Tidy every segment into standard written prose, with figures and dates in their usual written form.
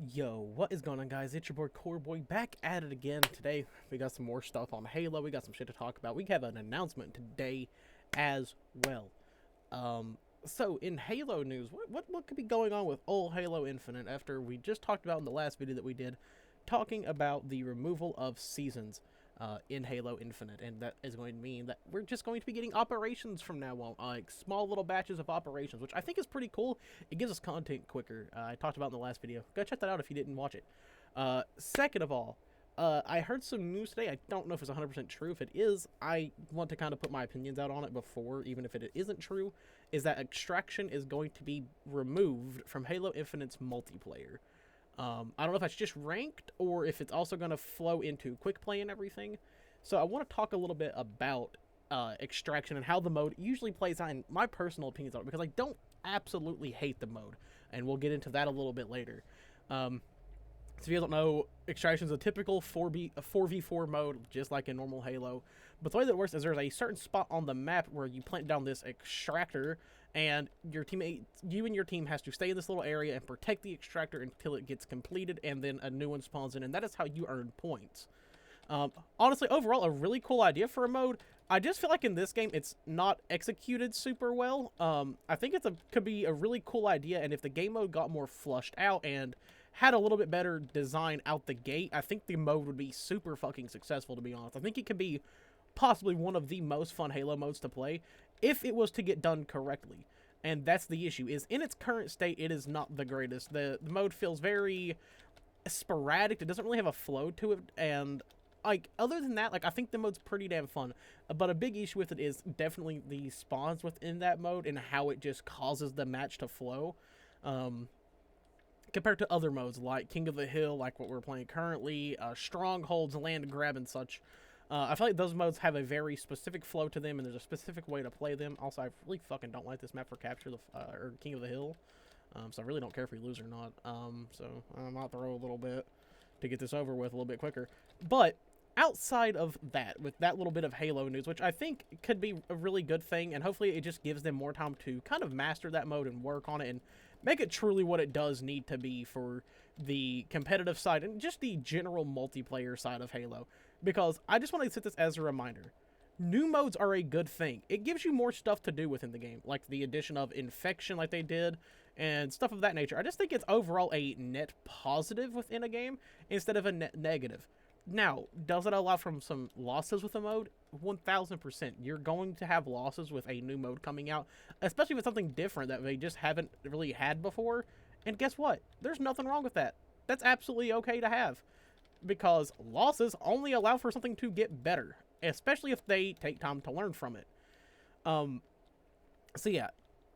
Yo, what is going on, guys? It's your boy Core Boy back at it again. Today we got some more stuff on Halo. We got some shit to talk about. We have an announcement today as well. So in Halo news, what could be going on with old Halo Infinite after we just talked about in the last video that we did, talking about the removal of seasons in Halo Infinite, and that is going to mean that we're just going to be getting operations from now on, like small little batches of operations, which I think is pretty cool. It gives us content quicker. I talked about in the last video. Go check that out if you didn't watch it. Second of all, I heard some news today. I don't know if it's 100% true. If it is, I want to kind of put my opinions out on it before, even if it isn't true, is that extraction is going to be removed from Halo Infinite's multiplayer. I don't know if that's just ranked or if it's also going to flow into quick play and everything. So I want to talk a little bit about extraction and how the mode usually plays out, and my personal opinions on it, because I don't absolutely hate the mode, and we'll get into that a little bit later. So if you guys don't know, extraction is a typical 4v4 mode, just like in normal Halo. But the way that it works is there's a certain spot on the map where you plant down this extractor, and you and your team has to stay in this little area and protect the extractor until it gets completed, and then a new one spawns in, and that is how you earn points. Honestly, overall, a really cool idea for a mode. I just feel like in this game, it's not executed super well. I think could be a really cool idea, and if the game mode got more flushed out and had a little bit better design out the gate, I think the mode would be super fucking successful, to be honest. I think it could be possibly one of the most fun Halo modes to play if it was to get done correctly. And that's the issue, is in its current state, it is not the greatest. The mode feels very sporadic. It doesn't really have a flow to it, and like, other than that, like, I think the mode's pretty damn fun. But a big issue with it is definitely the spawns within that mode and how it just causes the match to flow. Compared to other modes like King of the Hill, like what we're playing currently, Strongholds, Land Grab, and such. I feel like those modes have a very specific flow to them, and there's a specific way to play them. Also, I really fucking don't like this map for Capture or King of the Hill, so I really don't care if we lose or not. So I might throw a little bit to get this over with a little bit quicker. But outside of that, with that little bit of Halo news, which I think could be a really good thing, and hopefully it just gives them more time to kind of master that mode and work on it and make it truly what it does need to be for the competitive side and just the general multiplayer side of Halo. Because I just want to set this as a reminder. New modes are a good thing. It gives you more stuff to do within the game, like the addition of infection like they did, and stuff of that nature. I just think it's overall a net positive within a game instead of a net negative. Now, does it allow for some losses with a mode? 1000%. You're going to have losses with a new mode coming out, especially with something different that they just haven't really had before. And guess what? There's nothing wrong with that. That's absolutely okay to have, because losses only allow for something to get better, especially if they take time to learn from it. So yeah,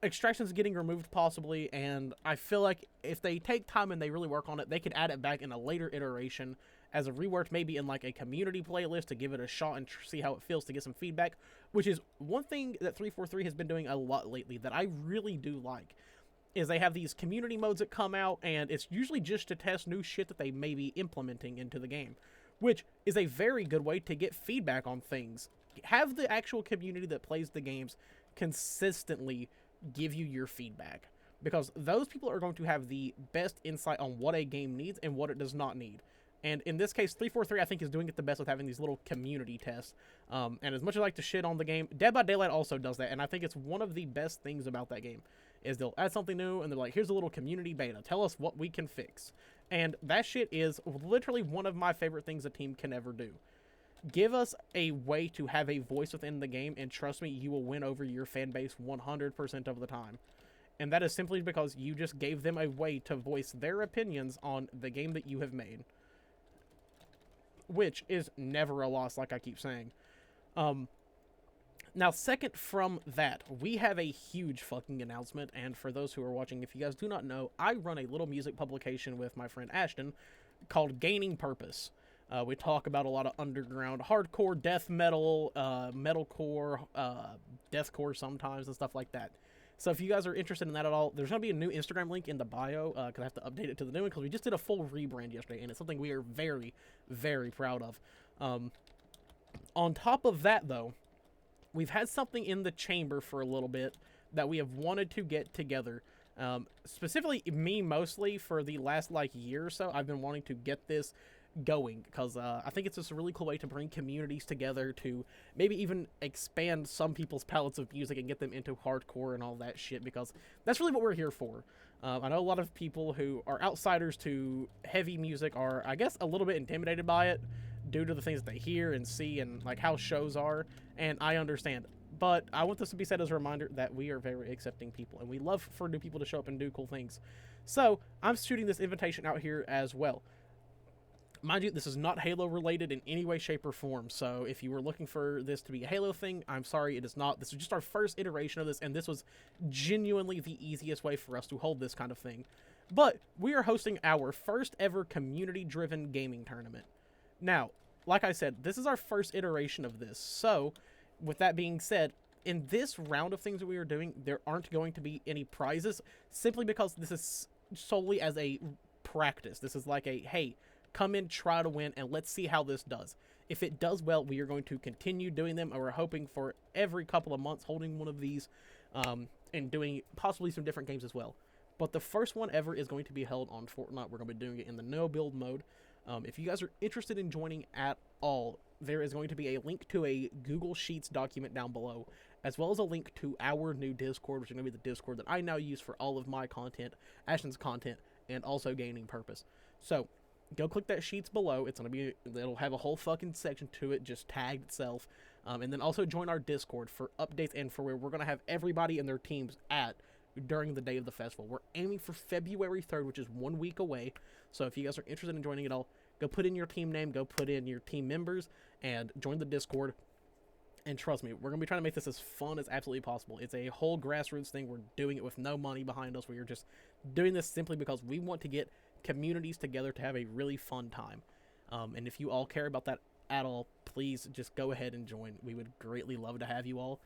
extraction's getting removed possibly, and I feel like if they take time and they really work on it, they could add it back in a later iteration as a rework, maybe in like a community playlist to give it a shot and see how it feels, to get some feedback, which is one thing that 343 has been doing a lot lately that I really do like. Is they have these community modes that come out, and it's usually just to test new shit that they may be implementing into the game, which is a very good way to get feedback on things. Have the actual community that plays the games consistently give you your feedback, because those people are going to have the best insight on what a game needs and what it does not need. And in this case, 343, I think, is doing it the best with having these little community tests. And as much as I like to shit on the game, Dead by Daylight also does that, and I think it's one of the best things about that game. Is they'll add something new, and they're like, here's a little community beta. Tell us what we can fix. And that shit is literally one of my favorite things a team can ever do. Give us a way to have a voice within the game, and trust me, you will win over your fan base 100% of the time. And that is simply because you just gave them a way to voice their opinions on the game that you have made. Which is never a loss, like I keep saying. Now, second from that, we have a huge fucking announcement, and for those who are watching, if you guys do not know, I run a little music publication with my friend Ashton called Gaining Purpose. We talk about a lot of underground hardcore, death metal, metalcore, deathcore sometimes, and stuff like that. So if you guys are interested in that at all, there's going to be a new Instagram link in the bio, because I have to update it to the new one, because we just did a full rebrand yesterday, and it's something we are very, very proud of. On top of that, though, we've had something in the chamber for a little bit that we have wanted to get together Specifically me mostly for the last like year or so, I've been wanting to get this going because I think it's just a really cool way to bring communities together to maybe even expand some people's palettes of music and get them into hardcore and all that shit because that's really what we're here for. I know a lot of people who are outsiders to heavy music are, I guess, a little bit intimidated by it due to the things that they hear and see and like how shows are, and I understand. But I want this to be said as a reminder that we are very accepting people and we love for new people to show up and do cool things. So I'm shooting this invitation out here as well. Mind you, this is not Halo related in any way, shape, or form. So if you were looking for this to be a Halo thing, I'm sorry, it is not. This is just our first iteration of this, and this was genuinely the easiest way for us to hold this kind of thing. But we are hosting our first ever community-driven gaming tournament. Now, like I said, this is our first iteration of this. So, with that being said, in this round of things that we are doing, there aren't going to be any prizes, simply because this is solely as a practice. This is like a, hey, come in, try to win, and let's see how this does. If it does well, we are going to continue doing them, and we're hoping for every couple of months holding one of these and doing possibly some different games as well. But the first one ever is going to be held on Fortnite. We're going to be doing it in the no build mode. If you guys are interested in joining at all, there is going to be a link to a Google Sheets document down below, as well as a link to our new Discord, which is going to be the Discord that I now use for all of my content, Ashton's content, and also gaming purpose. So, go click that Sheets below. It'll have a whole fucking section to it, just tagged itself. And then also join our Discord for updates and for where we're going to have everybody and their teams at during the day of the festival. We're aiming for February 3rd, which is 1 week away. So if you guys are interested in joining it all, go put in your team name, go put in your team members, and join the Discord. And trust me, we're going to be trying to make this as fun as absolutely possible. It's a whole grassroots thing. We're doing it with no money behind us. We are just doing this simply because we want to get communities together to have a really fun time. And if you all care about that at all, please just go ahead and join. We would greatly love to have you all.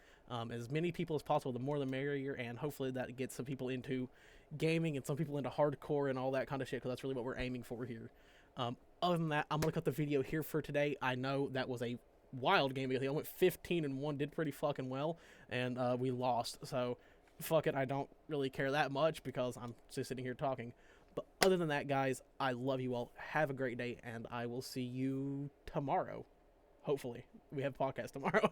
As many people as possible, the more the merrier, and hopefully that gets some people into gaming and some people into hardcore and all that kind of shit, because that's really what we're aiming for here. Other than that, I'm going to cut the video here for today. I know that was a wild game because I went 15-1, did pretty fucking well, and we lost. So, fuck it, I don't really care that much because I'm just sitting here talking. But other than that, guys, I love you all. Have a great day, and I will see you tomorrow. Hopefully. We have a podcast tomorrow.